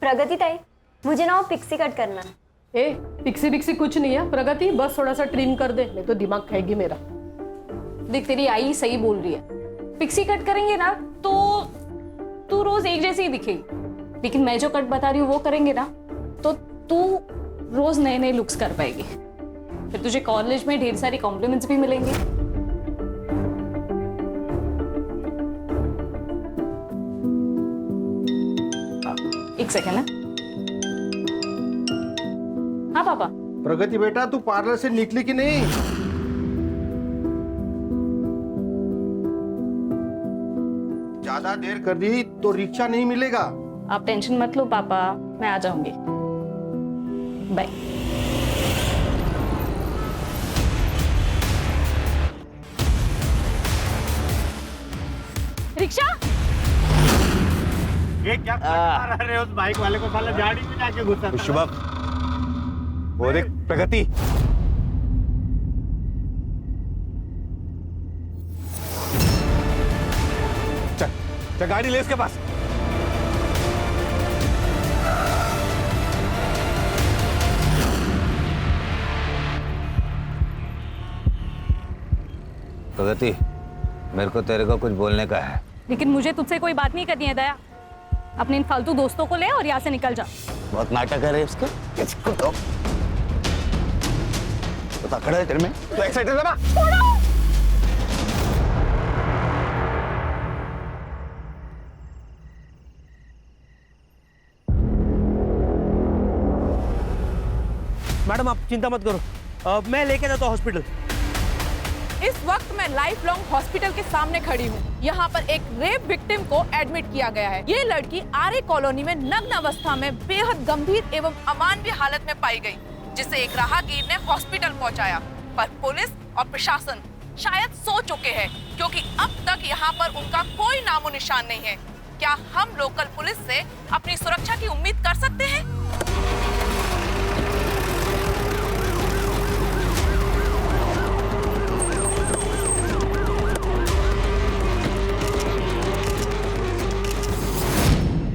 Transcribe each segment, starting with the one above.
प्रगति ताई, मुझे ना वो पिक्सी कट करना है। ए, पिक्सी बिक्सी कुछ नहीं है प्रगति, बस थोड़ा सा ट्रिम कर दे, नहीं तो दिमाग खाएगी मेरा। देख तेरी आई सही बोल रही है, पिक्सी कट करेंगे ना तो तू रोज एक जैसी ही दिखेगी, लेकिन मैं जो कट बता रही हूँ वो करेंगे ना तो तू रोज नए नए लुक्स कर पाएगी, फिर तुझे कॉलेज में ढेर सारी कॉम्प्लीमेंट्स भी मिलेंगे। एक सेकेंड है। हाँ पापा। प्रगति बेटा, तू पार्लर से निकली कि नहीं? ज्यादा देर कर दी तो रिक्शा नहीं मिलेगा। आप टेंशन मत लो पापा, मैं आ जाऊंगी। बाय। रिक्शा? ये क्या कर रहे हो उस बाइक वाले को, साला गाड़ी में जाके घुसा। शुभम, वो देख प्रगति। चल चल गाड़ी ले इसके पास। प्रगति, मेरे को तेरे को कुछ बोलने का है। लेकिन मुझे तुझसे कोई बात नहीं करनी है दया, अपने इन फालतू दोस्तों को ले और यहाँ से निकल जा। बहुत नाटक है रे इसके। इसको तो बता, खड़ा है तेरे में तो एक्साइटेड है ना? मैडम आप चिंता मत करो, मैं लेके जाता हूँ हॉस्पिटल। इस वक्त मैं लाइफ लॉन्ग हॉस्पिटल के सामने खड़ी हूँ। यहाँ पर एक रेप विक्टिम को एडमिट किया गया है। ये लड़की आर्य कॉलोनी में नग्न अवस्था में बेहद गंभीर एवं अमानवीय हालत में पाई गई, जिसे एक राहगीर ने हॉस्पिटल पहुँचाया। पर पुलिस और प्रशासन शायद सो चुके हैं, क्योंकि अब तक यहाँ पर उनका कोई नामो निशान नहीं है। क्या हम लोकल पुलिस से अपनी सुरक्षा की उम्मीद कर सकते हैं?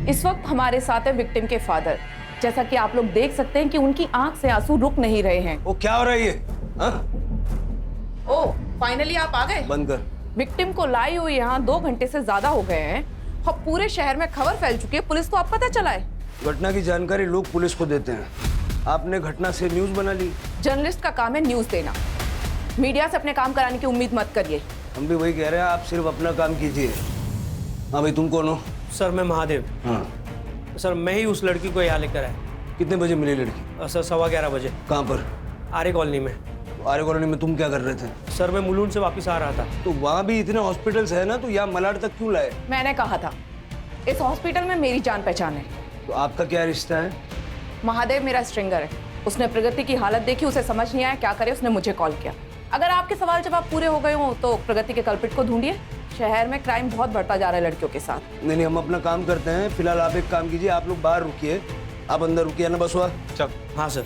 इस वक्त हमारे साथ है विक्टिम के फादर। जैसा कि आप लोग देख सकते हैं कि उनकी आंख से आंसू रुक नहीं रहे हैं। वो क्या हो रहा है ये? ओह, फाइनली आप आ गए। बंद कर। विक्टिम को लाई हुई यहाँ 2 घंटे से ज्यादा हो गए हैं और पूरे शहर में खबर फैल चुकी है। पुलिस को अब पता चला है। घटना की जानकारी लोग पुलिस को देते हैं, आपने घटना से न्यूज बना ली। जर्नलिस्ट का काम है न्यूज देना, मीडिया से अपने काम कराने की उम्मीद मत करिए। हम भी वही कह रहे हैं, आप सिर्फ अपना काम कीजिए। हाँ भाई, तुम कौन हो? सर मैं महादेव। हाँ सर मैं ही उस लड़की को यहाँ लेकर आया। कितने बजे मिली लड़की? सर 11:15 बजे। कहाँ पर? आर्य कॉलोनी में। आर्य कॉलोनी में तुम क्या कर रहे थे? सर मैं मुलुंड से वापस आ रहा था। तो वहाँ भी इतने हॉस्पिटल्स है ना, तो यहाँ मलाड तक क्यों लाए? मैंने कहा था इस हॉस्पिटल में मेरी जान पहचान है। तो आपका क्या रिश्ता है? महादेव मेरा स्ट्रिंगर है। उसने प्रगति की हालत देखी, उसे समझ नहीं आया क्या करे, उसने मुझे कॉल किया। अगर आपके सवाल जवाब पूरे हो गए हो तो प्रगति के कल्प्रिट को ढूंढिए। शहर में क्राइम बहुत बढ़ता जा रहा है लड़कियों के साथ। नहीं, हम अपना काम करते हैं। फिलहाल आप एक काम कीजिए, आप लोग बाहर रुकिए, आप अंदर रुकिए ना। बस हुआ? चल। हाँ सर।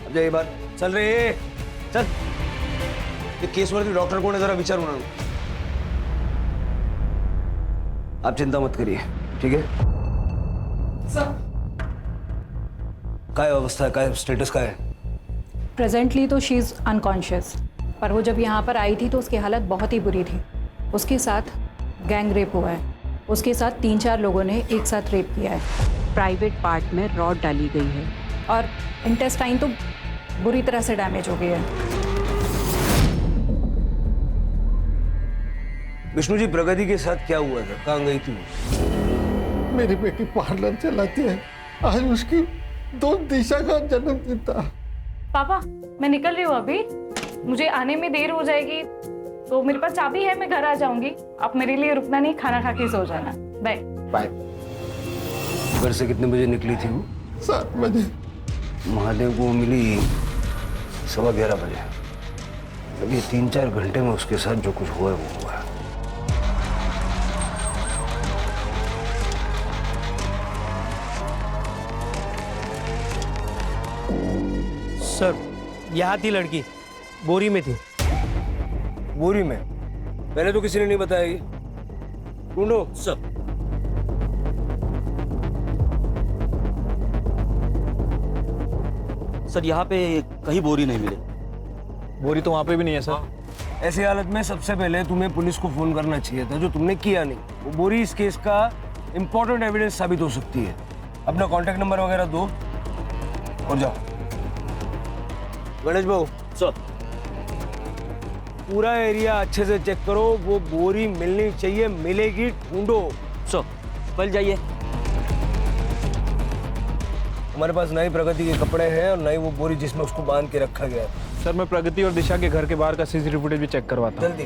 अब जाइए बात चल रही है। चल, ये केसवरती डॉक्टर को जरा विचारू ना। आप चिंता मत करिए, ठीक है? सर काय अवस्था है, काय स्टेटस का है? प्रेजेंटली तो शी इज़ अनकॉन्शियस, पर वो जब यहाँ पर आई थी तो उसकी हालत बहुत ही बुरी थी। उसके साथ गैंग रेप हुआ है, उसके साथ 3-4 लोगों ने एक साथ रेप किया है। प्राइवेट पार्ट में रॉड डाली गई है और इंटेस्टाइन तो बुरी तरह से डैमेज हो गई है। विष्णु जी, प्रगति के साथ क्या हुआ था? कहाँ गई थी? मेरी बेटी पार्लर चलाती है, आज उसकी 2 दिशा का जन्मदिन था। पापा मैं निकल रही हूँ अभी, मुझे आने में देर हो जाएगी, तो मेरे पास चाबी है, मैं घर आ जाऊंगी। आप मेरे लिए रुकना नहीं, खाना खा के सो जाना। Bye bye. घर से कितने बजे निकली थी वो? 7 बजे। महादेव को मिली 11:15 बजे। अभी 3-4 घंटे में उसके साथ जो कुछ हुआ है वो हुआ है। सर यहाँ थी लड़की, बोरी में थी। बोरी में? पहले तो किसी ने नहीं बताया ये। ढूंढो। सर सर यहाँ पे कहीं बोरी नहीं मिले। बोरी तो वहाँ पे भी नहीं है सर। ऐसी हालत में सबसे पहले तुम्हें पुलिस को फोन करना चाहिए था, जो तुमने किया नहीं। वो बोरी इस केस का इंपॉर्टेंट एविडेंस साबित हो सकती है। अपना कांटेक्ट नंबर वगैरह दो और जाओ। गणेश बाबू सर पूरा एरिया अच्छे से चेक करो, वो बोरी मिलनी चाहिए, मिलेगी ढूंढो। सर कल जाइए। हमारे पास नई प्रगति के कपड़े हैं और नई वो बोरी जिसमें उसको बांध के रखा गया है। सर मैं प्रगति और दिशा के घर के बाहर का सीसीटीवी फुटेज भी चेक करवाता हूँ। जल्दी।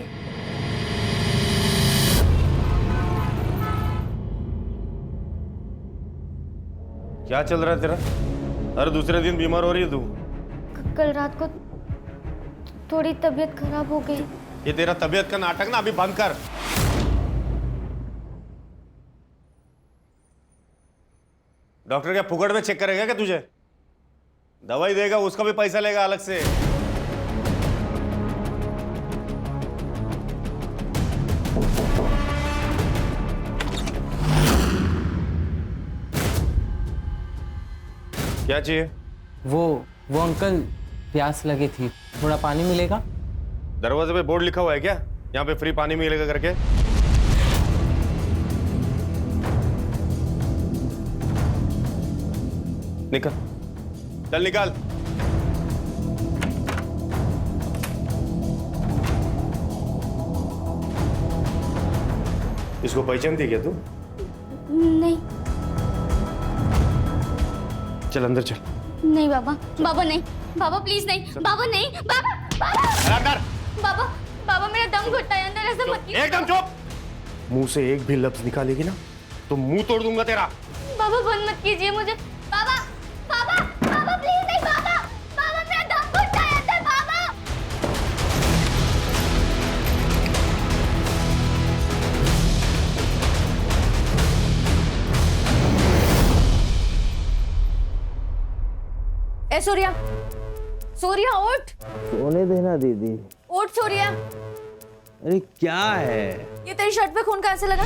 क्या चल रहा है तेरा? हर दूसरे दिन बीमार हो रही है तू। कल रात को थोड़ी तबीयत खराब हो गई। ये तेरा तबीयत का नाटक ना अभी बंद कर। डॉक्टर क्या फुकट में चेक करेगा क्या तुझे? दवाई देगा उसका भी पैसा लेगा अलग से। क्या चाहिए? वो अंकल प्यास लगी थी, थोड़ा पानी मिलेगा? दरवाजे पे बोर्ड लिखा हुआ है क्या यहाँ पे फ्री पानी मिलेगा करके? निकल, चल निकाल। इसको पहचानती है क्या तू? नहीं चल अंदर चल। नहीं बाबा, बाबा नहीं, बाबा प्लीज नहीं, बाबा नहीं, बाबा बाबा बाबा बाबा मेरा दम घुटता है अंदर, ऐसा मत कीजिए। एकदम चुप। मुंह से एक भी लफ्ज निकालेगी ना तो मुंह तोड़ दूंगा तेरा। बाबा बंद मत कीजिए मुझे। बाबा बाबा बाबा प्लीज नहीं, बाबा बाबा मेरा दम घुटता है अंदर, बाबा। ए सूर्या, सूर्या उठ। सोने देना दीदी। उठ सूर्या। अरे क्या है? ये तेरी शर्ट पे खून कहाँ से लगा?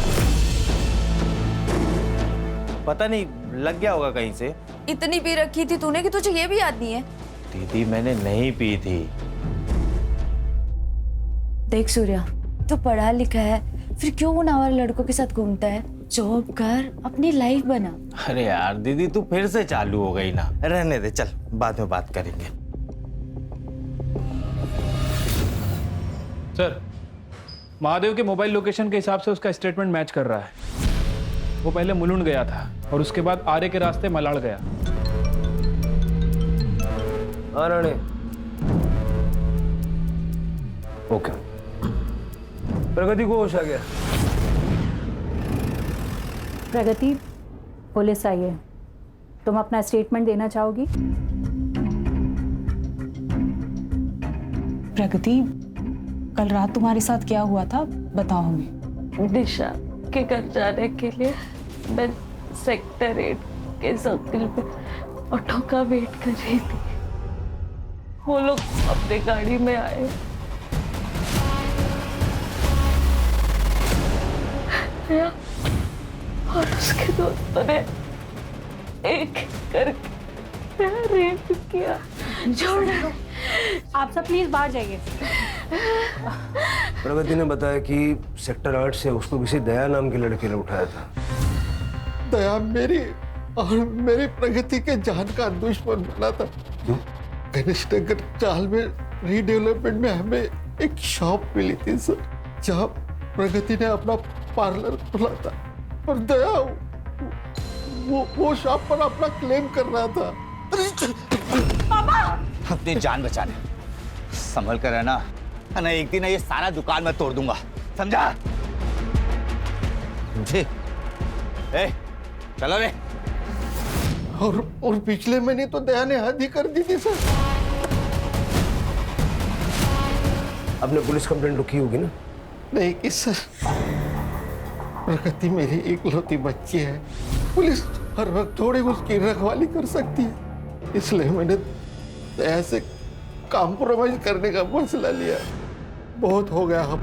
पता नहीं, लग गया होगा कहीं से। इतनी पी रखी थी तूने कि तुझे ये भी याद नहीं है? दीदी मैंने नहीं पी थी। देख सूर्या, तू पढ़ा लिखा है, फिर क्यों उन आवारा लड़कों के साथ घूमता है? जॉब कर, अपनी लाइफ बना। अरे यार दीदी तू फिर से चालू हो गई ना। रहने दे, चल बाद में बात करेंगे। सर महादेव के मोबाइल लोकेशन के हिसाब से उसका स्टेटमेंट मैच कर रहा है। वो पहले मुलुंड गया था और उसके बाद आरे के रास्ते मलाड़ गया। राणे ओके। प्रगति को होश आ गया। प्रगति, पुलिस आई है, तुम अपना स्टेटमेंट देना चाहोगी? प्रगति, कल रात तुम्हारे साथ क्या हुआ था बताओ हमें। दिशा के घर जाने के लिए मैं सेक्टर 8 के सर्किल पे ऑटो का वेट कर रही थी। वो लोग अपने गाड़ी में आए और उसके दोस्तों ने एक करके रेप किया। छोड़ो, आप सब प्लीज बाहर जाइए। प्रगति ने बताया कि सेक्टर 8 से उसको किसी दया नाम के लड़के ने उठाया था। दया मेरी और मेरी प्रगति के जान का दुश्मन बना था। गणेश नगर चाल में रीडेवलपमेंट में हमें एक शॉप मिली थी सर, जहाँ प्रगति ने अपना पार्लर खोला था और दया वो शॉप पर अपना क्लेम कर रहा था। अपनी जान बचा ले, संभल कर रहना, ना एक दिन ये सारा दुकान मैं तोड़ दूंगा, समझा? जी ए, चलो रे। और पिछले महीने तो दया ने हद ही कर दी थी सर। आपने पुलिस कंप्लेंट तो की होगी ना? नहीं की सर, प्रगति मेरी इकलौती बच्ची है, पुलिस हर वक्त थोड़ी उसकी रखवाली कर सकती है, इसलिए मैंने दया से कॉम्प्रोमाइज करने का फैसला लिया। बहुत हो गया, हम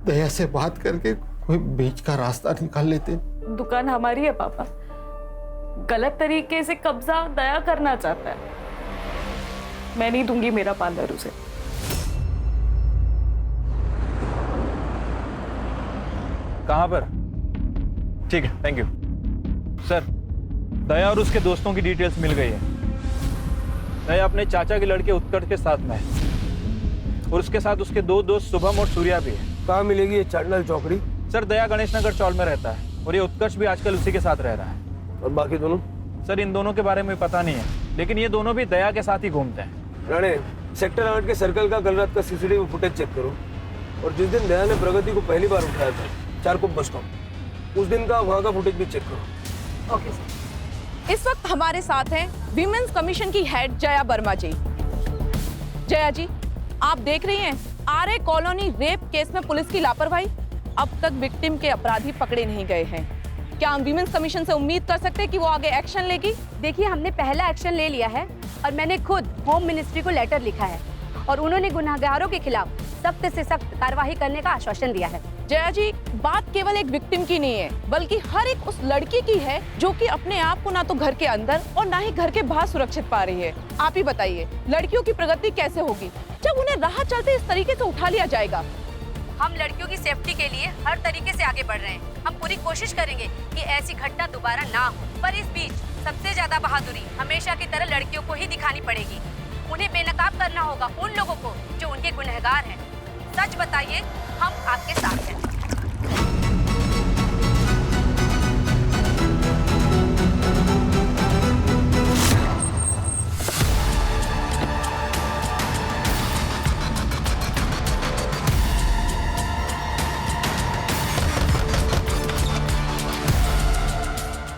दया से बात करके कोई बीच का रास्ता निकाल लेते। दुकान हमारी है पापा, गलत तरीके से कब्जा दया करना चाहता है। मैं नहीं दूंगी मेरा पार्लर उसे। कहां पर? ठीक है, थैंक यू सर। दया और उसके दोस्तों की डिटेल्स मिल गई है। दया अपने चाचा के लड़के उत्कर्ष के साथ में है और उसके साथ उसके दो दोस्त शुभम और सूर्या भी है। कहाँ मिलेगी ये चाटलाल चौकड़ी? सर दया गणेश नगर चौल में रहता है और ये उत्कर्ष भी आजकल उसी के साथ रह रहा है। और बाकी दोनों? सर इन दोनों के बारे में पता नहीं है, लेकिन ये दोनों भी दया के साथ ही घूमते हैं। राणे, सेक्टर 8 के सर्कल का कल रात का सीसीटीवी फुटेज चेक करो और जिस दिन दया ने प्रगति को पहली बार उठाया था चारकोप बस स्टॉप, उस दिन का वहां का फुटेज भी चेक करो। Okay sir. इस वक्त हमारे साथ हैं विमेंस कमीशन की हेड जया वर्मा जी। जया जी, आप देख रही हैं आरए कॉलोनी रेप केस में पुलिस की लापरवाही। अब तक विक्टिम के अपराधी पकड़े नहीं गए हैं। क्या हम विमेंस कमीशन से उम्मीद कर सकते हैं कि वो आगे एक्शन लेगी? देखिए, हमने पहला एक्शन ले लिया है और मैंने खुद होम मिनिस्ट्री को लेटर लिखा है और उन्होंने गुनहगारों के खिलाफ सख्त से सख्त कार्रवाई करने का आश्वासन दिया है। जया जी, बात केवल एक विक्टिम की नहीं है, बल्कि हर एक उस लड़की की है जो कि अपने आप को ना तो घर के अंदर और ना ही घर के बाहर सुरक्षित पा रही है। आप ही बताइए, लड़कियों की प्रगति कैसे होगी जब उन्हें राह चलते इस तरीके से उठा लिया जाएगा? हम लड़कियों की सेफ्टी के लिए हर तरीके से आगे बढ़ रहे हैं। हम पूरी कोशिश करेंगे कि ऐसी घटना दोबारा ना हो, पर इस बीच सबसे ज्यादा बहादुरी हमेशा की तरह लड़कियों को ही दिखानी पड़ेगी। उन्हें बेनकाब करना होगा उन लोगों को जो उनके गुनहगार हैं। सच बताइए, हम आपके साथ हैं।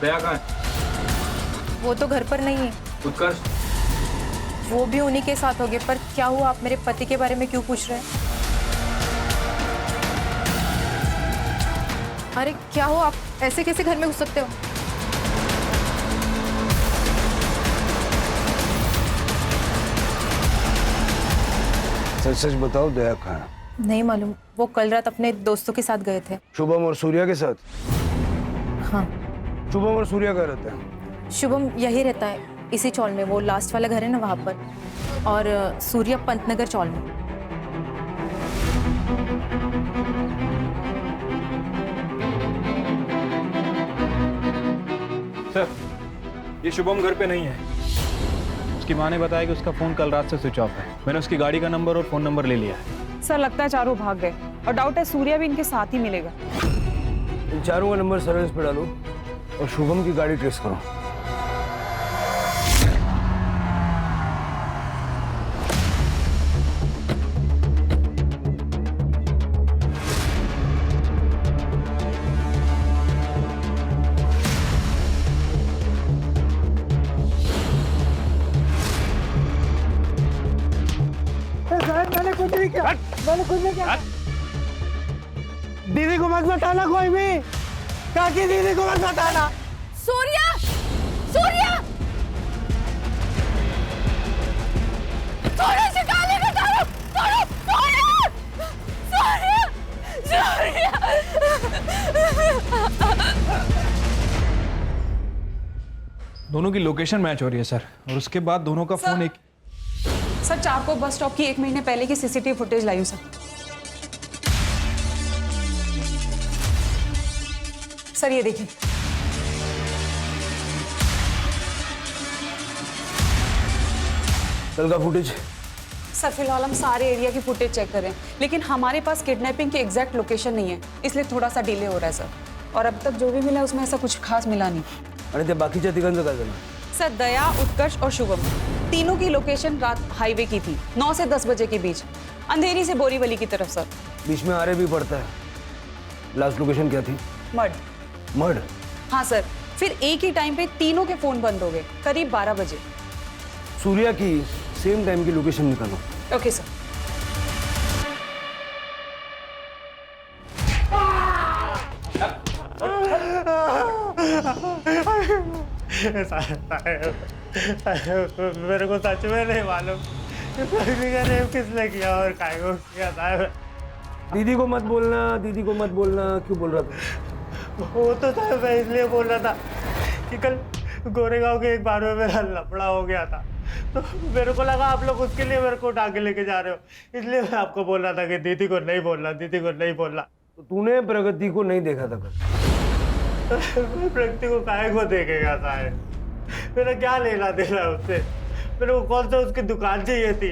दया कहाँ है? वो तो घर पर नहीं है। उत्कर्ष? वो भी उन्हीं के साथ होंगे। पर क्या हुआ, आप मेरे पति के बारे में क्यों पूछ रहे हैं? अरे क्या हुआ, आप ऐसे कैसे घर में घुस सकते हो? सच सच बताओ, दया कहाँ है? नहीं मालूम, वो कल रात अपने दोस्तों के साथ गए थे। शुभम और सूर्या के साथ? हाँ। शुभम और सूर्या कहाँ रहते हैं? शुभम यही रहता है, इसी चौल में। वो लास्ट वाला घर है ना, वहाँ पर। और सूर्या पंतनगर चौल में। सर, ये शुभम घर पे नहीं है। उसकी माँ ने बताया कि उसका फोन कल रात से स्विच ऑफ है। मैंने उसकी गाड़ी का नंबर और फोन नंबर ले लिया है। सर, लगता है चारों भाग गए और डाउट है सूर्या भी इनके साथ ही मिलेगा। इन चारों का नंबर सर्विस पे डालो और शुभम की गाड़ी ट्रेस करो। मैंने कुछ नहीं किया। मैंने कुछ नहीं किया। दीदी को मत बताना कोई भी। काकी दीदी को मत बताना। सूर्या! सूर्या! सूर्या से गाली निकालो! सूर्या! सूर्या! दोनों की लोकेशन मैच हो रही है सर, और उसके बाद दोनों का फोन एक। सर, चारकोप बस स्टॉप की 1 महीने पहले की सीसीटीवी फुटेज लाई हूं सर। सर ये देखिए। कल का फुटेज? सर फिलहाल हम सारे एरिया की फुटेज चेक कर रहे हैं, लेकिन हमारे पास किडनैपिंग की एग्जैक्ट लोकेशन नहीं है, इसलिए थोड़ा सा डिले हो रहा है सर। और अब तक जो भी मिला उसमें ऐसा कुछ खास मिला नहीं। आणि त्या बाकीच्या तिघांचं काय झालं? सर, दया, उत्कर्ष और शुभम तीनों की लोकेशन रात हाईवे की थी, 9 से 10 बजे के बीच, अंधेरी से बोरीवली की तरफ सर। बीच में आरे भी पड़ता है। लास्ट लोकेशन क्या थी? मड। मड? हाँ सर, फिर एक ही टाइम पे तीनों के फोन बंद हो गए, करीब 12 बजे। सूर्या की सेम टाइम की लोकेशन निकालो। Okay sir. मेरे को सच में नहीं मालूम रेप किसने किया और काय को किया था। दीदी को मत बोलना, दीदी को मत बोलना। क्यों बोल रहा था? वो तो था, मैं इसलिए बोल रहा था कि कल गोरेगांव के एक बार में मेरा लफड़ा हो गया था, तो मेरे को लगा आप लोग उसके लिए मेरे को उठा के लेके जा रहे हो, इसलिए मैं आपको बोल रहा था कि दीदी को नहीं बोलना, दीदी को नहीं बोलना। तो तूने प्रगति को नहीं देखा था कल? प्रगति को काहे को देखेगा साहब, मेरा क्या लेना देना उससे, मेरे को कौन सा उसकी दुकान चाहिए थी।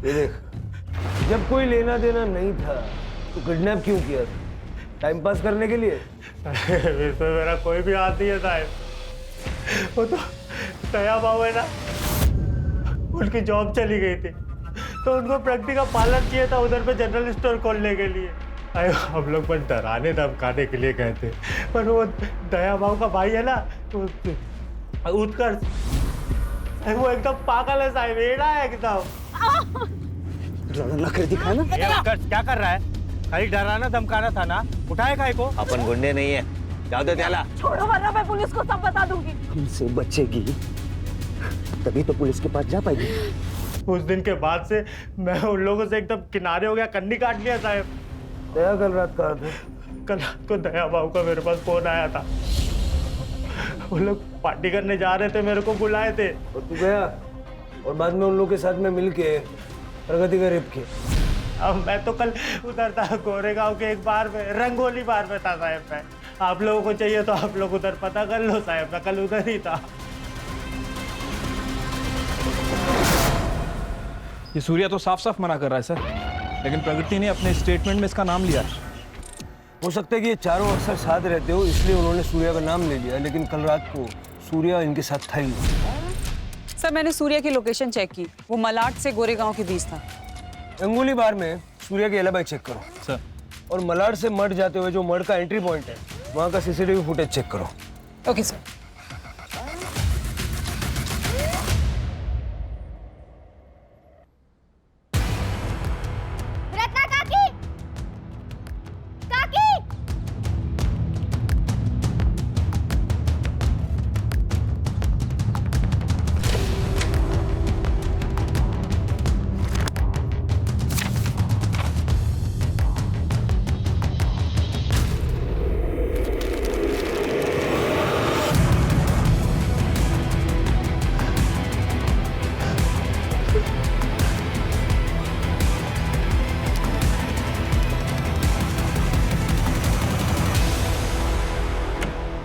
ये देख, जब कोई लेना देना नहीं था तो किडनैप क्यों किया था? टाइम पास करने के लिए? इसमें मेरा कोई भी हाथ नहीं है साहब, वो तो दया बाबू है ना, उनकी जॉब चली गई थी तो उनको प्रगति का पालन किया था उधर पे जनरल स्टोर खोलने के लिए। अरे हम लोग बस डराने धमकाने के लिए गए थे, पर वो दया बाबू का भाई है ना उत्कर्ष, वो एकदम पागल है साहब, एड़ा है एकदम। नखरे दिखा ना। क्या कर रहा है? खाली डराना धमकाना था ना, उठाए काय को? अपन गुंडे नहीं है, जाओ दे त्याला। छोड़ो वरना मैं पुलिस को सब बता दूंगी। हमसे बचेगी तभी तो पुलिस के पास जा पाएगी। उस दिन के बाद से मैं उन लोगों से एकदम किनारे हो गया, कन्नी काट लिया साहब। दया कल रात कहाँ थे? कल रात को दया बाबू का मेरे पास फोन आया था, वो लोग पार्टी करने जा रहे थे, मेरे को बुलाए थे। और तू गया और बाद में उन लोगों के साथ में मिलके प्रगति का रेप किया। अब मैं तो कल उधर था गोरेगांव के एक बार में, रंगोली बार में था साहब मैं। आप लोगों को चाहिए तो आप लोग उधर पता कर लो साहब, मैं कल उधर ही था। ये सूर्या तो साफ साफ मना कर रहा है सर, लेकिन प्रगति ने अपने स्टेटमेंट में इसका नाम लिया। हो सकता है कि ये चारों अक्सर साथ रहते हो इसलिए उन्होंने सूर्या का नाम ले लिया, लेकिन कल रात को सूर्या इनके साथ था ही नहीं। सर मैंने सूर्या की लोकेशन चेक की, वो मलाड से गोरेगांव के बीच था। रंगोली बार में सूर्या के एलिबी चेक करो सर, और मलाड से मठ जाते हुए जो मठ का एंट्री पॉइंट है वहाँ का सीसीटीवी फुटेज चेक करो। Okay sir. रत्ना काकी, काकी,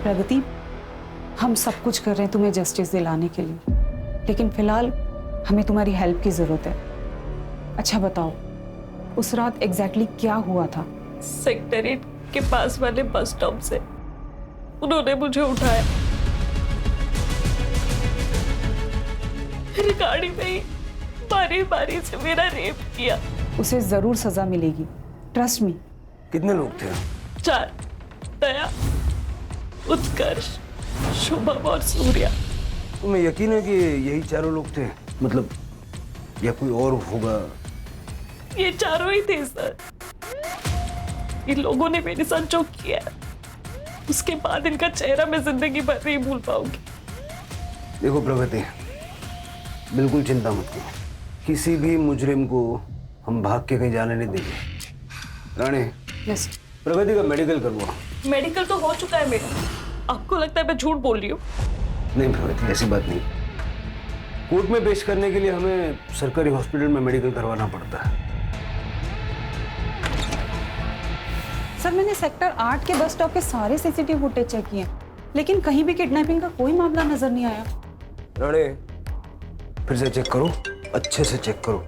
प्रगति, हम सब कुछ कर रहे हैं तुम्हें जस्टिस दिलाने के लिए, लेकिन फिलहाल हमें तुम्हारी हेल्प की जरूरत है। अच्छा बताओ, उस रात एग्जैक्टली क्या हुआ था? सेक्रेटरीट के पास वाले बस स्टॉप से उन्होंने मुझे उठाया, मेरी गाड़ी में ही बारी बारी से मेरा रेप किया। उसे जरूर सजा मिलेगी, ट्रस्ट मी। कितने लोग थे? 4, दया, उत्कर्ष, शुभम और सूर्या। तुम्हें यकीन है कि यही चारों लोग थे? मतलब या कोई और होगा? ये चारों ही थे सर। इन लोगों ने मेरे साथ जो किया है, उसके बाद इनका चेहरा मैं जिंदगी भर नहीं भूल पाऊंगी। देखो प्रगति, बिल्कुल चिंता मत करो, किसी भी मुजरिम को हम भाग के कहीं जाने नहीं देंगे। राणे, यस। प्रगति का मेडिकल करवा। मेडिकल तो हो चुका है मेरा, आपको लगता है मैं झूठ बोल रही हूँ? नहीं प्रगति, ऐसी बात नहीं। कोर्ट में पेश करने के लिए हमें सरकारी हॉस्पिटल में मेडिकल करवाना पड़ता है। सर मैंने सेक्टर 8 के बस स्टॉप के सारे सीसीटीवी फुटेज चेक किए, लेकिन कहीं भी किडनैपिंग का कोई मामला नजर नहीं आया। राणे, फिर से चेक करो, अच्छे से चेक करो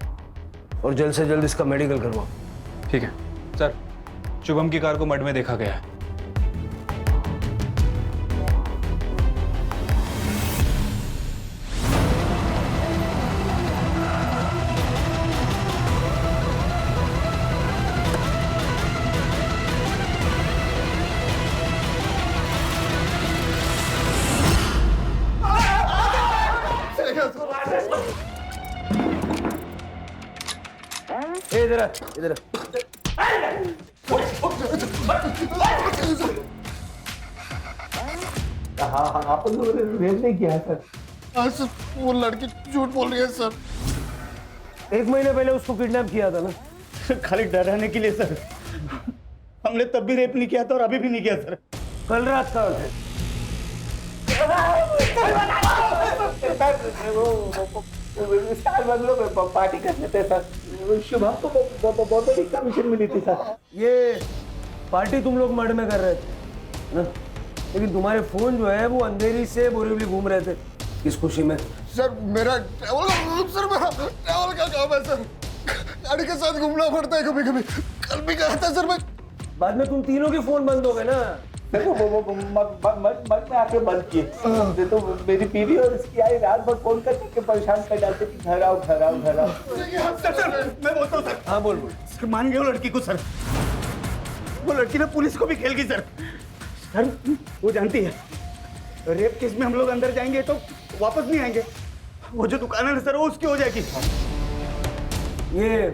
और जल्द से जल्द इसका मेडिकल करवाओ। ठीक है सर। शुभम की कार को मड में देखा गया है। इधर इधर हाँ, आप लोगों ने रेप नहीं किया सर। हाँ सर, वो लड़की झूठ बोल रही है सर। 1 महीने पहले उसको किडनैप किया था ना? खाली डराने के लिए सर, हमने तब भी रेप नहीं किया था और अभी भी नहीं किया सर। कल रात कहाँ थे? स्टार बंगलों में पार्टी करने थे सर। शुभम को बहुत बड़ी कमीशन मिली थी सर। ये पार्टी तुम लोग मर्ड में कर रहे थे ना? लेकिन तुम्हारे फोन जो है वो अंधेरी से बोरीवली घूम रहे थे। किस खुशी में? सर मेरा ट्रैवल का काम है सर। गाड़ी के साथ घूमना पड़ता है कभी कभी। कल भी कहा था सर मैं। बाद में तुम तीनों के फोन बंद हो गए ना? मत में आके बंद किए तो मेरी बीवी और इसकी आई रात भर फोन करके परेशान कर डालते कि घर आओ घर आओ घर आओ। सर मैं बोलता हूँ सर। हाँ बोल बोल। सर मान गए वो लड़की को सर। वो लड़की ना पुलिस को भी खेल गई सर। सर वो जानती है रेप केस में हम लोग अंदर जाएंगे तो वापस नहीं आएंगे। वो जो दुकान है सर वो उसकी हो जाएगी। ये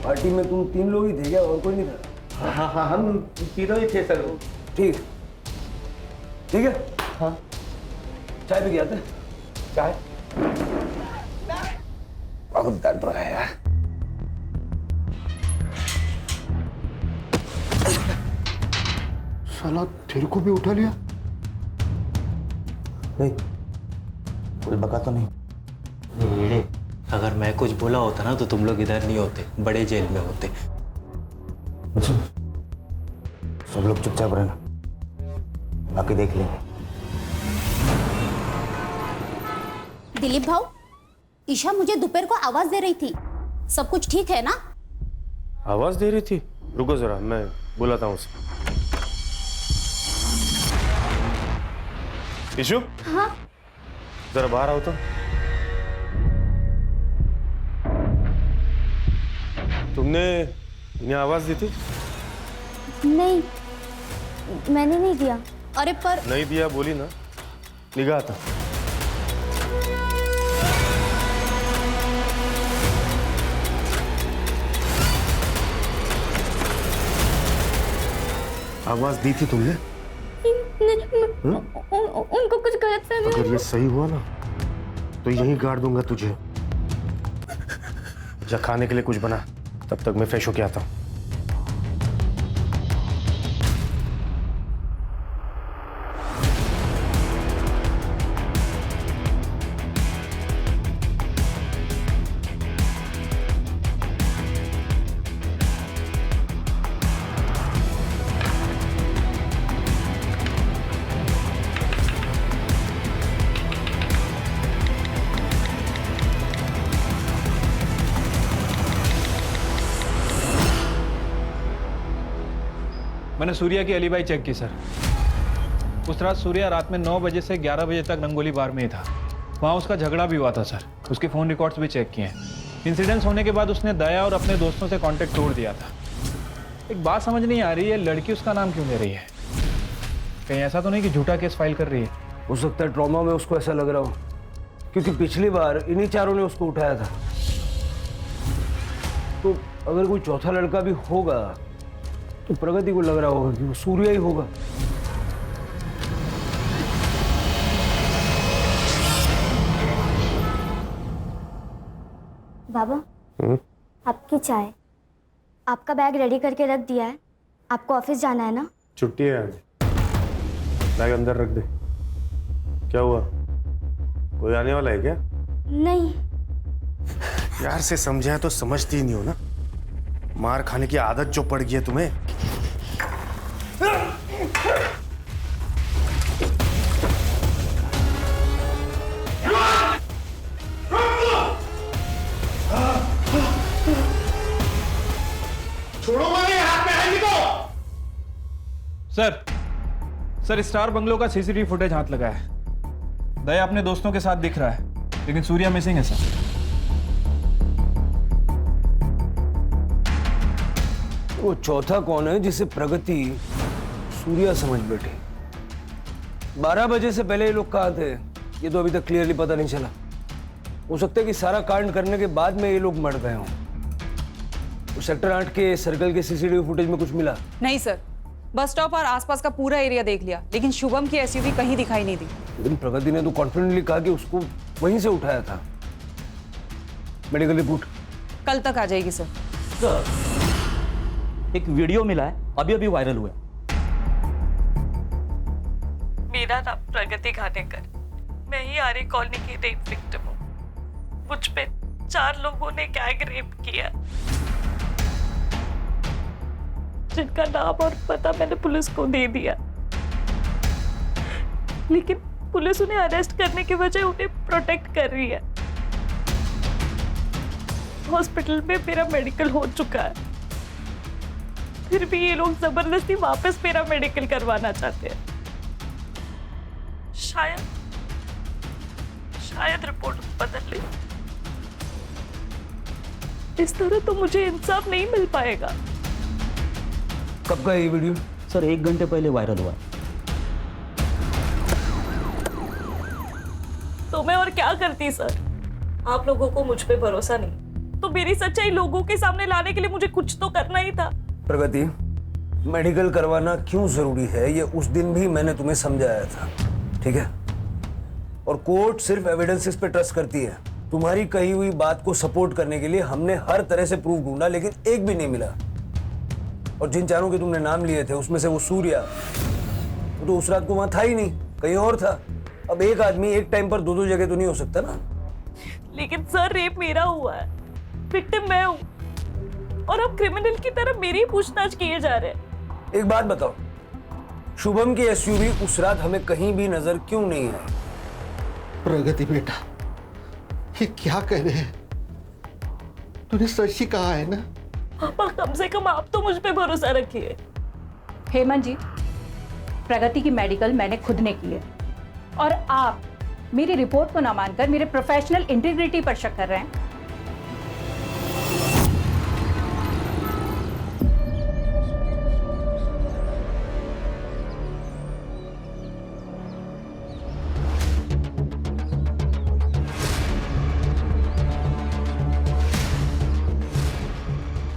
पार्टी में तुम तीन लोग ही थे क्या? और कोई नहीं था? हाँ हाँ हम तीनों ही थे सर। ठीक ठीक है। हाँ चाय भी गया था? चाय बहुत दर्द रहा है यार। साला तेरे को भी उठा लिया? नहीं कोई बका तो नहीं। अगर मैं कुछ बोला होता ना तो तुम लोग इधर नहीं होते, बड़े जेल में होते। सब लोग चुपचाप रहना, बाकी देख लेंगे। दिलीप भाऊ, ईशा मुझे दोपहर को आवाज दे रही थी। सब कुछ ठीक है ना? आवाज दे रही थी? रुको जरा मैं बुलाता हूँ उसे। ईशु? हाँ? जरा बाहर आओ तो। तुमने इन्हें आवाज दी थी? नहीं, मैंने नहीं दिया। अरे पर नहीं दिया बोली ना, निगाह था। आवाज दी थी तुमने? उनको कुछ गलत फहमी। अगर ये सही हुआ ना तो यहीं गाड़ दूंगा तुझे। जा खाने के लिए कुछ बना, तब तक मैं फ्रेश होके आता हूँ। मैंने सूर्या की एलिबाई चेक की सर। उस रात सूर्या रात में 9 बजे से 11 बजे तक रंगोली बार में ही था। वहाँ उसका झगड़ा भी हुआ था सर। उसके फ़ोन रिकॉर्ड्स भी चेक किए हैं। इंसिडेंट्स होने के बाद उसने दया और अपने दोस्तों से कांटेक्ट तोड़ दिया था। एक बात समझ नहीं आ रही है, लड़की उसका नाम क्यों ले रही है? कहीं ऐसा तो नहीं कि झूठा केस फाइल कर रही है? हो सकता है ट्रॉमा में उसको ऐसा लग रहा हो, क्योंकि पिछली बार इन्हीं चारों ने उसको उठाया था। तो अगर कोई चौथा लड़का भी होगा तो प्रगति को लग रहा होगा कि वो सूर्या ही होगा। बाबा, आपकी चाय। आपका बैग रेडी करके रख दिया है। आपको ऑफिस जाना है ना? छुट्टी है आज। बैग अंदर रख दे। क्या हुआ, कोई आने वाला है क्या? नहीं। यार से समझाया तो समझती ही नहीं हो ना। मार खाने की आदत जो पड़ गई है तुम्हें। छोड़ो मेरे हाथ में है निको। सर स्टार बंगलो का सीसीटीवी फुटेज हाथ लगा है। दया अपने दोस्तों के साथ दिख रहा है, लेकिन सूर्या मिसिंग है सर। वो चौथा कौन है जिसे प्रगति सूर्या समझ बैठे? 12 बजे से पहले ये लोग कहाँ थे, ये तो अभी तक क्लियरली पता नहीं चला। हो सकता है कि सारा कांड करने के बाद में ये लोग मर गए हों। तो सेक्टर 8 के सर्कल के सीसीटीवी फुटेज में कुछ मिला? नहीं सर, बस स्टॉप और आसपास का पूरा एरिया देख लिया, लेकिन शुभम की एसयूवी कहीं दिखाई नहीं दी। लेकिन प्रगति ने तो कॉन्फिडेंटली कहा कि उसको वहीं से उठाया था। मेडिकल रिपोर्ट कल तक आ जाएगी सर। एक वीडियो मिला है, अभी अभी वायरल हुआ। मेरा मेरा नाम प्रगति खानेकर, मैं ही आर्य कॉलोनी की रेप विक्टिम हूँ। मुझ पे 4 लोगों ने गैंग रेप किया, जिनका नाम और पता मैंने पुलिस को दे दिया, लेकिन पुलिस उन्हें अरेस्ट करने के बजाय उन्हें प्रोटेक्ट कर रही है। हॉस्पिटल में मेरा मेडिकल हो चुका है, फिर भी ये लोग जबरदस्ती वापस मेरा मेडिकल करवाना चाहते हैं। शायद रिपोर्ट बदल ले। इस तरह तो मुझे इंसाफ नहीं मिल पाएगा। कब का ये वीडियो? सर 1 घंटे पहले वायरल हुआ। तो मैं और क्या करती सर? आप लोगों को मुझ पे भरोसा नहीं, तो मेरी सच्चाई लोगों के सामने लाने के लिए मुझे कुछ तो करना ही था। प्रगति, मेडिकल करवाना क्यों जरूरी है ये उस दिन भी मैंने तुम्हें समझाया था, ठीक है? और कोर्ट सिर्फ एविडेंसेस पे ट्रस्ट करती है। तुम्हारी कही हुई बात को सपोर्ट करने के लिए हमने हर तरह से प्रूफ ढूंढा, लेकिन एक भी नहीं मिला। और जिन चारों के तुमने नाम लिए थे उसमें से वो सूर्या, वो तो उस रात को वहां था ही नहीं, कहीं और था। अब एक आदमी एक टाइम पर 2 जगह तो नहीं हो सकता ना। लेकिन सर रेप मेरा हुआ है, विक्टिम मैं हूँ, और अब क्रिमिनल की तरह मेरी पूछताछ किए जा रहे हैं। एक बात बताओ, शुभम की एसयूवी उस रात हमें कहीं भी नजर क्यों नहीं आई? प्रगति बेटा, ये क्या कह रहे हैं? तूने सच ही कहा है ना? पापा कम से कम आप तो मुझ पे भरोसा रखिए। हेमंत जी, प्रगति की मेडिकल मैंने खुद ने की है, और आप मेरी रिपोर्ट को ना मानकर मेरे प्रोफेशनल इंटीग्रिटी पर शक कर रहे हैं।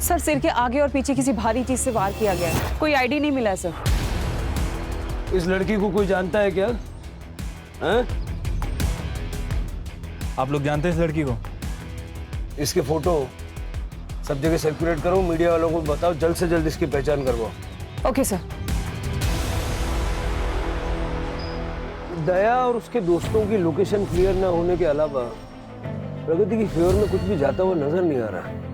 सर सिर के आगे और पीछे किसी भारी चीज से वार किया गया है। कोई आईडी नहीं मिला है सर। इस लड़की को कोई जानता है क्या? हैं? आप लोग जानते हैं इस लड़की को? इसके फोटो सब जगह सर्कुलेट करो, मीडिया वालों को बताओ, जल्द से जल्द इसकी पहचान करवाओ। Okay sir. दया और उसके दोस्तों की लोकेशन क्लियर ना होने के अलावा प्रगति की फेवर में कुछ भी जाता हुआ नजर नहीं आ रहा है।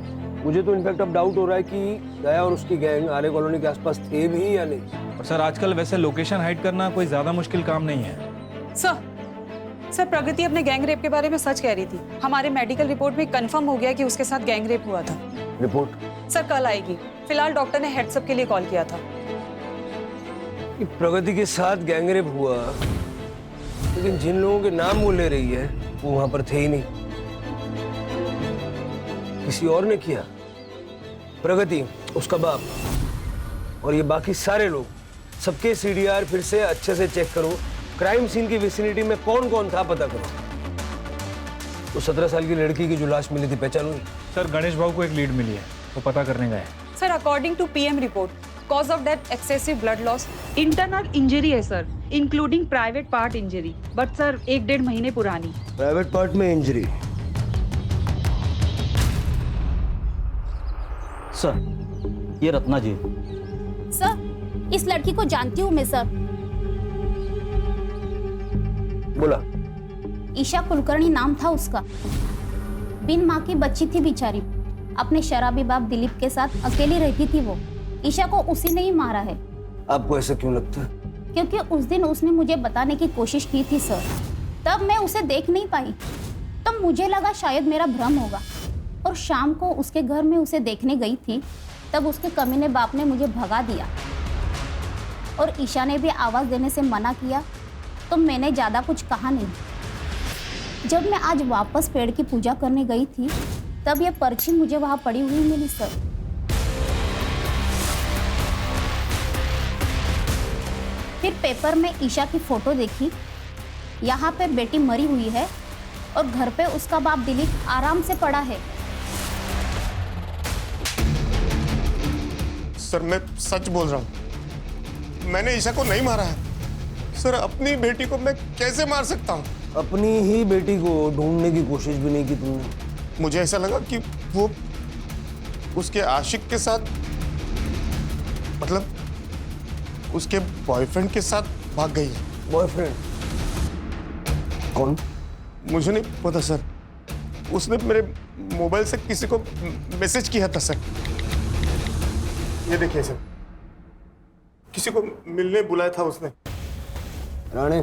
मुझे तो इनफैक्ट अब डाउट हो रहा है कि दया और उसकी गैंग आर्य कॉलोनी के आसपास थे भी या नहीं। और सर आजकल वैसे लोकेशन हाइड करना कोई ज्यादा मुश्किल काम नहीं है। सर प्रगति अपने गैंग रेप के बारे में सच कह रही थी। हमारे मेडिकल रिपोर्ट में कंफर्म हो गया कि उसके साथ गैंग रेप हुआ था। रिपोर्ट सर कल आएगी। फिलहाल डॉक्टर ने हेड्सअप के लिए कॉल किया था। कि प्रगति के साथ गैंग रेप हुआ, लेकिन जिन लोगों के नाम वो ले रही है वो वहां पर थे ही नहीं। किसी और ने किया। प्रगति, उसका बाप और ये बाकी सारे लोग, सबके सीडीआर फिर से अच्छे से चेक करो। क्राइम सीन की विसिनिटी में कौन कौन था पता करो। तो 17 साल की लड़की की जो लाश मिली थी पहचान हुई? सर गणेश बाबू को एक लीड मिली है, वो पता करने गए। Sir according to PM report, cause of death excessive blood loss, internal injury है sir, including private part injury, but sir 1-1.5 महीने पुरानी। प्राइवेट पार्ट में इंजरी? सर ये रत्ना जी। सर इस लड़की को जानती हूँ मैं सर। बोला। ईशा कुलकर्णी नाम था उसका। बिन माँ की बच्ची थी बेचारी, अपने शराबी बाप दिलीप के साथ अकेली रहती थी वो। ईशा को उसी ने ही मारा है। आपको ऐसा क्यों लगता है? क्योंकि उस दिन उसने मुझे बताने की कोशिश की थी सर, तब मैं उसे देख नहीं पाई। तब मुझे लगा शायद मेरा भ्रम होगा, और शाम को उसके घर में उसे देखने गई थी, तब उसके कमीने बाप ने मुझे भगा दिया और ईशा ने भी आवाज़ देने से मना किया, तो मैंने ज़्यादा कुछ कहा नहीं। जब मैं आज वापस पेड़ की पूजा करने गई थी, तब यह पर्ची मुझे वहाँ पड़ी हुई मिली सर। फिर पेपर में ईशा की फोटो देखी, यहाँ पे बेटी मरी हुई है और घर पे उसका बाप दिलीप आराम से पड़ा है। सर मैं सच बोल रहा हूँ, मैंने ईशा को नहीं मारा है। सर अपनी बेटी को मैं कैसे मार सकता हूँ? अपनी ही बेटी को ढूंढने की कोशिश भी नहीं की तुमने? मुझे ऐसा लगा कि वो उसके आशिक के साथ, मतलब उसके बॉयफ्रेंड के साथ भाग गई है। बॉयफ्रेंड? कौन? मुझे नहीं पता सर, उसने मेरे मोबाइल से किसी को मैसेज किया था सर। ये देखिए सर, किसी को मिलने बुलाया था उसने। राणे,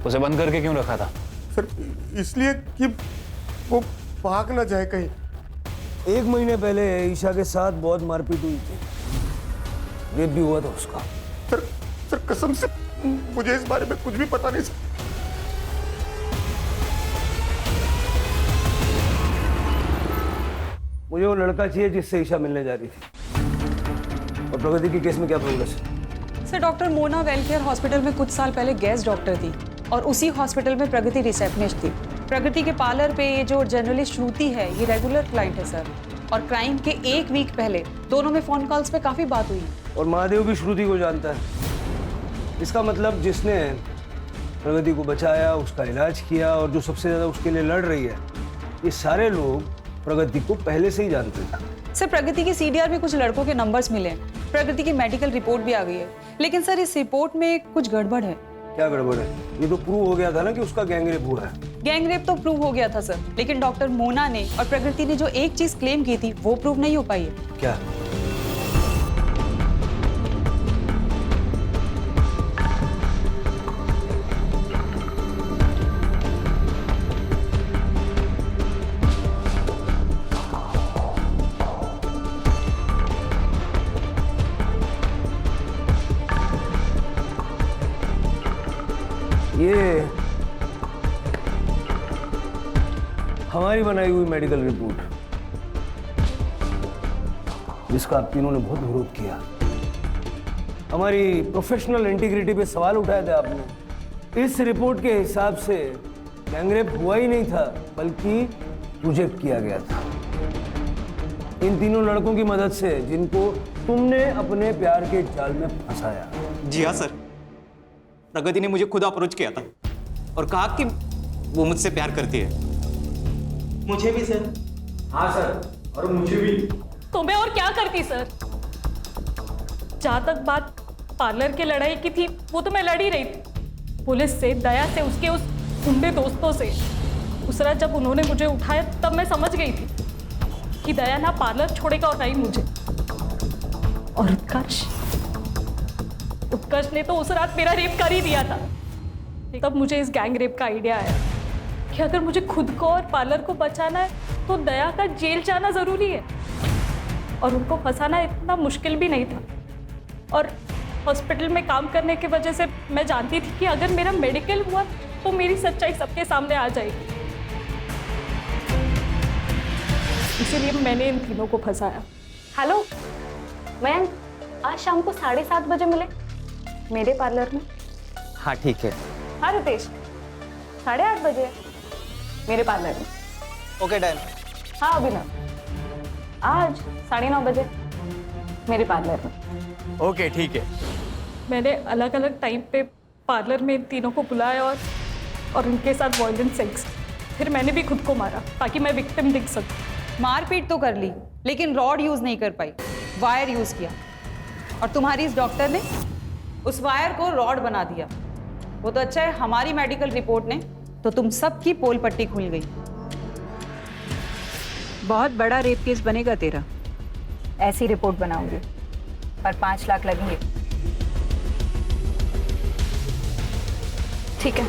उसे बंद करके क्यों रखा था? सर इसलिए कि वो भाग ना जाए कहीं। 1 महीने पहले ईशा के साथ बहुत मारपीट हुई थी, रेप भी हुआ था उसका। सर कसम से मुझे इस बारे में कुछ भी पता नहीं सर। मुझे वो लड़का चाहिए जिससे ईशा मिलने जा रही थी। और प्रगति के केस में क्या प्रोग्रेस है? Sir, doctor Mona welfare hospital में कुछ साल पहले गेस्ट डॉक्टर थी और उसी हॉस्पिटल में प्रगति रिसेप्शनिस्ट थी। प्रगति के पार्लर पे ये जो जर्नलिस्ट श्रुति है, ये रेगुलर क्लाइंट है सर। और क्राइम के 1 वीक पहले दोनों में फोन कॉल्स पे काफी बात हुई। और महादेव भी श्रुति को जानता है। इसका मतलब जिसने प्रगति को बचाया, उसका इलाज किया और जो सबसे ज्यादा उसके लिए लड़ रही है, ये सारे लोग प्रगति को पहले से ही जानते हैं। सर, प्रगति के सीडीआर में कुछ लड़कों के नंबर्स मिले हैं। प्रगति की मेडिकल रिपोर्ट भी आ गई है, लेकिन सर इस रिपोर्ट में कुछ गड़बड़ है। क्या गड़बड़ है? ये तो प्रूव हो गया था ना कि उसका गैंगरेप हुआ है। गैंगरेप तो प्रूव हो गया था सर, लेकिन डॉक्टर मोना ने और प्रगति ने जो एक चीज क्लेम की थी वो प्रूव नहीं हो पाई है। क्या? ये हमारी बनाई हुई मेडिकल रिपोर्ट, जिसका आप तीनों ने बहुत विरोध किया। हमारी प्रोफेशनल इंटीग्रिटी पे सवाल उठाए थे आपने। इस रिपोर्ट के हिसाब से गैंगरेप हुआ ही नहीं था, बल्कि प्रोजेक्ट किया गया था इन तीनों लड़कों की मदद से, जिनको तुमने अपने प्यार के जाल में फंसाया। जी हाँ सर, प्रगति ने मुझे खुद अप्रोच किया था और कहा कि वो मुझसे प्यार करती है। मुझे भी सर। हाँ सर, और मुझे भी। तो मैं और क्या करती सर? जहां तक बात पार्लर के लड़ाई की थी, वो तो मैं लड़ ही रही थी, पुलिस से, दया से, उसके उस गुंडे दोस्तों से। उस रात जब उन्होंने मुझे उठाया तब मैं समझ गई थी कि दया ना पार्लर छोड़ेगा और ना ही मुझे। और उत्कर्ष ने तो उस रात मेरा रेप कर ही दिया था। तब मुझे इस गैंग रेप का आइडिया आया कि अगर मुझे खुद को और पार्लर को बचाना है तो दया का जेल जाना जरूरी है, और उनको फंसाना इतना मुश्किल भी नहीं था। और हॉस्पिटल में काम करने की वजह से मैं जानती थी कि अगर मेरा मेडिकल हुआ तो मेरी सच्चाई सबके सामने आ जाएगी। इसीलिए मैंने इन तीनों को फंसाया। हेलो मैम, आज शाम को 7:30 बजे मिले मेरे पार्लर में। हाँ ठीक है। हाँ रितेश, 8:30 बजे मेरे पार्लर में। Okay done. हाँ अभिनव, आज 9:30 बजे मेरे पार्लर में। ओके ठीक है। मैंने अलग अलग टाइम पे पार्लर में इन तीनों को बुलाया और उनके साथ वायलेंट सेक्स। फिर मैंने भी खुद को मारा ताकि मैं विक्टिम दिख सकूं। मारपीट तो कर ली, लेकिन रॉड यूज नहीं कर पाई, वायर यूज किया। और तुम्हारी इस डॉक्टर ने उस वायर को रॉड बना दिया। वो तो अच्छा है, हमारी मेडिकल रिपोर्ट ने तो तुम सबकी पोल पट्टी खुल गई। बहुत बड़ा रेप केस बनेगा तेरा। ऐसी रिपोर्ट बनाऊंगी, पर 5 लाख लगेंगे। ठीक है।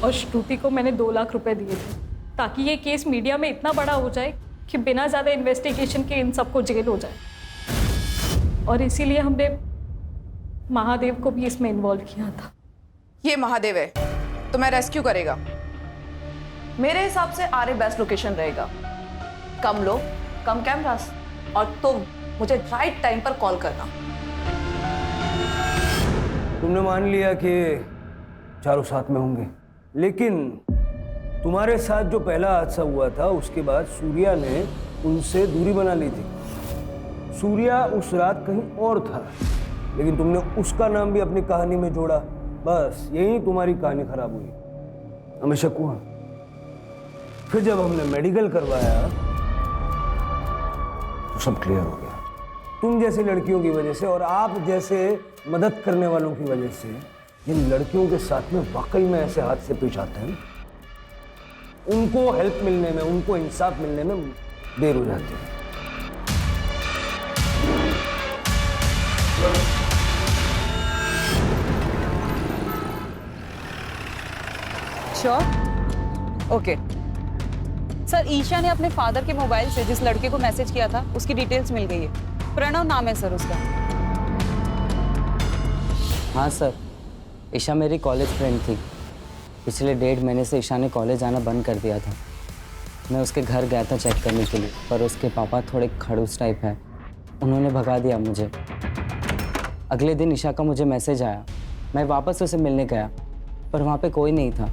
और श्रुति को मैंने 2 लाख रुपए दिए थे ताकि ये केस मीडिया में इतना बड़ा हो जाए कि बिना ज्यादा इन्वेस्टिगेशन के इन सबको जेल हो जाए। और इसीलिए हमने महादेव को भी इसमें इन्वॉल्व किया था। ये महादेव है, तुम्हें रेस्क्यू करेगा। मेरे हिसाब से आर्य बेस्ट लोकेशन रहेगा। कम लोग, कम कैमरास, और तुम मुझे राइट टाइम पर कॉल करना। तुमने मान लिया कि चारों साथ में होंगे, लेकिन तुम्हारे साथ जो पहला हादसा हुआ था उसके बाद सूर्या ने उनसे दूरी बना ली थी। सूर्या उस रात कहीं और था, लेकिन तुमने उसका नाम भी अपनी कहानी में जोड़ा। बस यही तुम्हारी कहानी खराब हुई। हमें शक हुआ। फिर जब हमने मेडिकल करवाया तो सब क्लियर हो गया। तुम जैसी लड़कियों की वजह से और आप जैसे मदद करने वालों की वजह से जिन लड़कियों के साथ में वाकई में ऐसे हादसे पेश आते हैं, उनको हेल्प मिलने में, उनको इंसाफ मिलने में देर हो जाती है। श्योर? ओके सर, ईशा ने अपने फादर के मोबाइल से जिस लड़के को मैसेज किया था उसकी डिटेल्स मिल गई है। प्रणव नाम है सर उसका। हाँ सर, ईशा मेरी कॉलेज फ्रेंड थी। पिछले 1.5 महीने से ईशा ने कॉलेज आना बंद कर दिया था। मैं उसके घर गया था चेक करने के लिए, पर उसके पापा थोड़े खड़ूस टाइप हैं, उन्होंने भगा दिया मुझे। अगले दिन ईशा का मुझे मैसेज आया, मैं वापस उसे मिलने गया, पर वहाँ पे कोई नहीं था।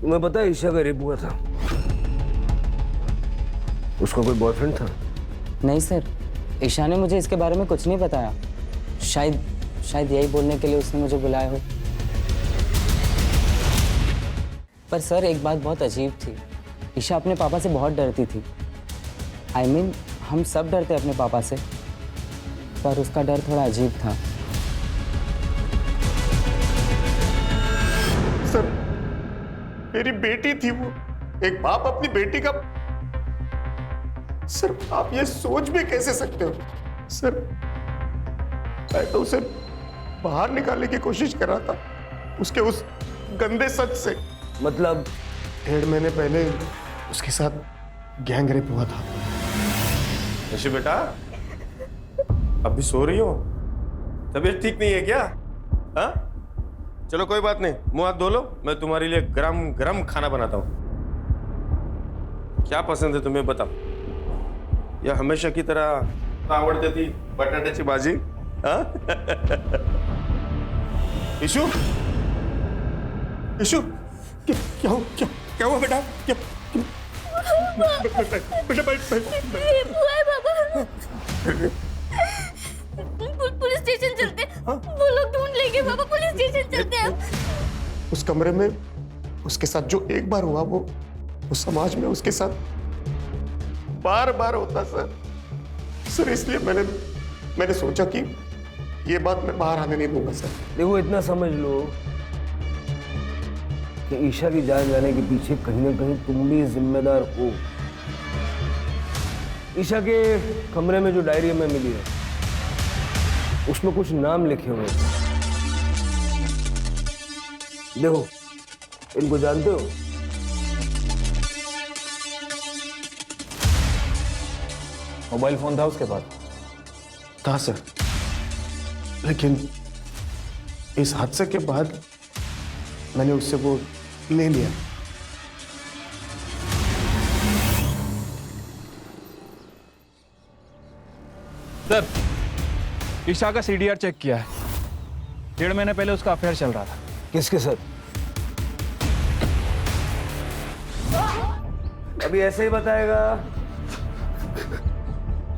तुम्हें पता है ईशा का रेप हुआ था? उसका कोई बॉयफ्रेंड था? नहीं सर, ईशा ने मुझे इसके बारे में कुछ नहीं बताया। शायद यही बोलने के लिए उसने मुझे बुलाया हो। पर सर एक बात बहुत अजीब थी, ईशा अपने पापा से बहुत डरती थी। I mean, हम सब डरते अपने पापा से, पर उसका डर थोड़ा अजीब था। सर, मेरी बेटी थी वो। एक बाप अपनी बेटी का। सर, आप ये सोच भी कैसे सकते हो? सर, मैं तो उसे बाहर निकालने की कोशिश कर रहा था उसके उस गंदे सच से। मतलब 1.5 महीने पहले उसके साथ गैंग रेप हुआ था। ऋषि बेटा, अभी सो रही हो? तबीयत ठीक नहीं है क्या? हाँ, चलो कोई बात नहीं, मुंह हाथ धो लो, मैं तुम्हारे लिए गरम गरम खाना बनाता हूँ। क्या पसंद है तुम्हें बताओ? या हमेशा की तरह आवड़ती थी बटाट्याची भाजी? हाँ? ईशु, ईशु, क्या हुआ बेटा? क्या बेटा पुलिस स्टेशन चलते, वो लोग ढूंढ लेंगे पापा, पुलिस स्टेशन चलते हैं। उस कमरे में उसके साथ जो एक बार हुआ वो समाज में उसके साथ बार बार होता सर। इसलिए मैंने सोचा कि ये बात मैं बाहर आने नहीं दूंगा सर। देखो, इतना समझ लो कि ईशा की जान जाने के पीछे कहीं ना कहीं तुम भी जिम्मेदार हो। ईशा के कमरे में जो डायरी हमें मिली है उसमें कुछ नाम लिखे हुए हैं। देखो, इनको जानते हो? मोबाइल फोन था उसके पास? था सर, लेकिन इस हादसे के बाद मैंने उससे वो ले लिया। सर, ईशा का CDR चेक किया है। 1.5 महीने पहले उसका अफेयर चल रहा था। किसके साथ? अभी ऐसे ही बताएगा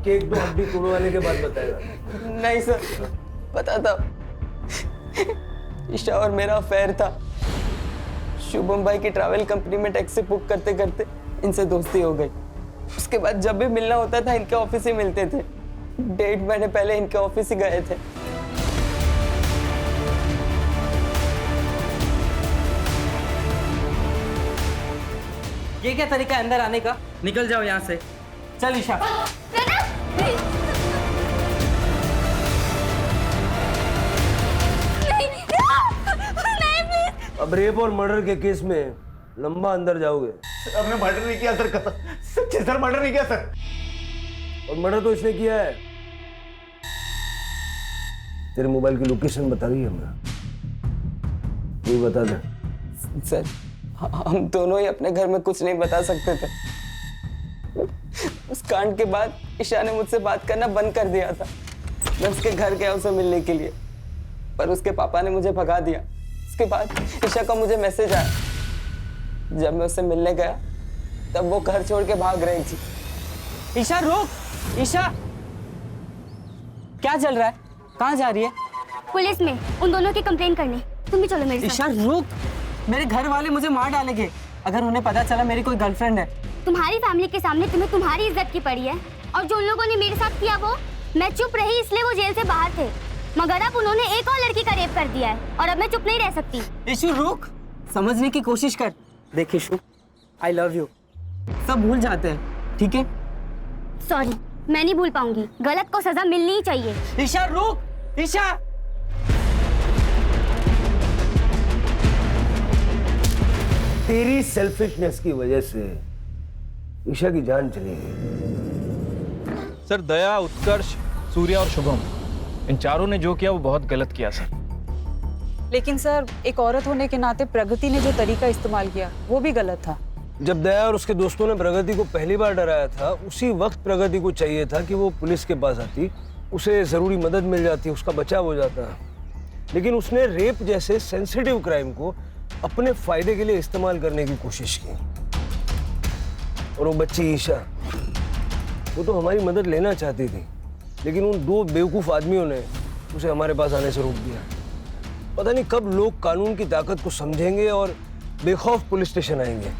कि 1-2 हड्डी तोड़वाने के बाद बताएगा? नहीं सर, पता था, ईशा और मेरा अफेयर था। शुभम भाई की ट्रैवल कंपनी में टैक्सी बुक करते करते इनसे दोस्ती हो गई। उसके बाद जब भी मिलना होता था इनके ऑफिस ही मिलते थे। 1.5 महीने पहले इनके ऑफिस ही गए थे। ये क्या तरीका है अंदर आने का? निकल जाओ यहाँ से। चल ईशा। अब रेप और मर्डर के केस में लंबा अंदर जाओगे। हमने मर्डर नहीं किया सर, सच्चे सर मर्डर नहीं किया सर। और मर्डर तो इसने किया है। तेरे मोबाइल की लोकेशन बता दी हमें, ये बता दे। सर, हम दोनों ही अपने घर में कुछ नहीं बता सकते थे। उस कांड के बाद ईशा ने मुझसे बात करना बंद कर दिया था। मैं उसके घर गया उसे मिलने के लिए, पर उसके पापा ने मुझे भगा दिया। उसके बाद ईशा का मुझे मैसेज आया। जब मैं उससे मिलने गया तब वो घर छोड़ के भाग रही थी। ईशा रुक! ईशा, क्या चल रहा है? कहाँ जा रही है? पुलिस में उन दोनों की कंप्लेन करने। तुम भी चलो मेरे साथ। ईशा रुक! मेरे घर वाले मुझे मार डालेंगे अगर उन्हें पता चला मेरी कोई गर्लफ्रेंड है। तुम्हारी फैमिली के सामने तुम्हें तुम्हारी इज्जत की पड़ी है, और जो उन लोगों ने मेरे साथ किया वो मैं चुप रही इसलिए वो जेल से बाहर थे। मगर अब उन्होंने एक और लड़की का रेप कर दिया है और अब मैं चुप नहीं रह सकती। इशू रुक, समझने की कोशिश कर। देख इशू, आई लव यू। सब भूल जाते हैं, ठीक है? सॉरी, मैं नहीं भूल पाऊंगी। गलत को सजा मिलनी ही चाहिए। ईशा रुक, ईशा। तेरी सेल्फिशनेस की वजह से ईशा की जान चली गई। सर दया, उत्कर्ष, सूर्या और शुभम, इन चारों ने जो किया वो बहुत गलत किया सर। लेकिन सर, एक औरत होने के नाते प्रगति ने जो तरीका इस्तेमाल किया वो भी गलत था। जब दया और उसके दोस्तों ने प्रगति को पहली बार डराया था, उसी वक्त प्रगति को चाहिए था कि वो पुलिस के पास आती, उसे जरूरी मदद मिल जाती, उसका बचाव हो जाता। लेकिन उसने रेप जैसे सेंसिटिव क्राइम को अपने फायदे के लिए इस्तेमाल करने की कोशिश की। और वो बच्ची ईशा, वो तो हमारी मदद लेना चाहती थी, लेकिन उन दो बेवकूफ आदमियों ने उसे हमारे पास आने से रोक दिया। पता नहीं कब लोग कानून की ताकत को समझेंगे और बेखौफ पुलिस स्टेशन आएंगे।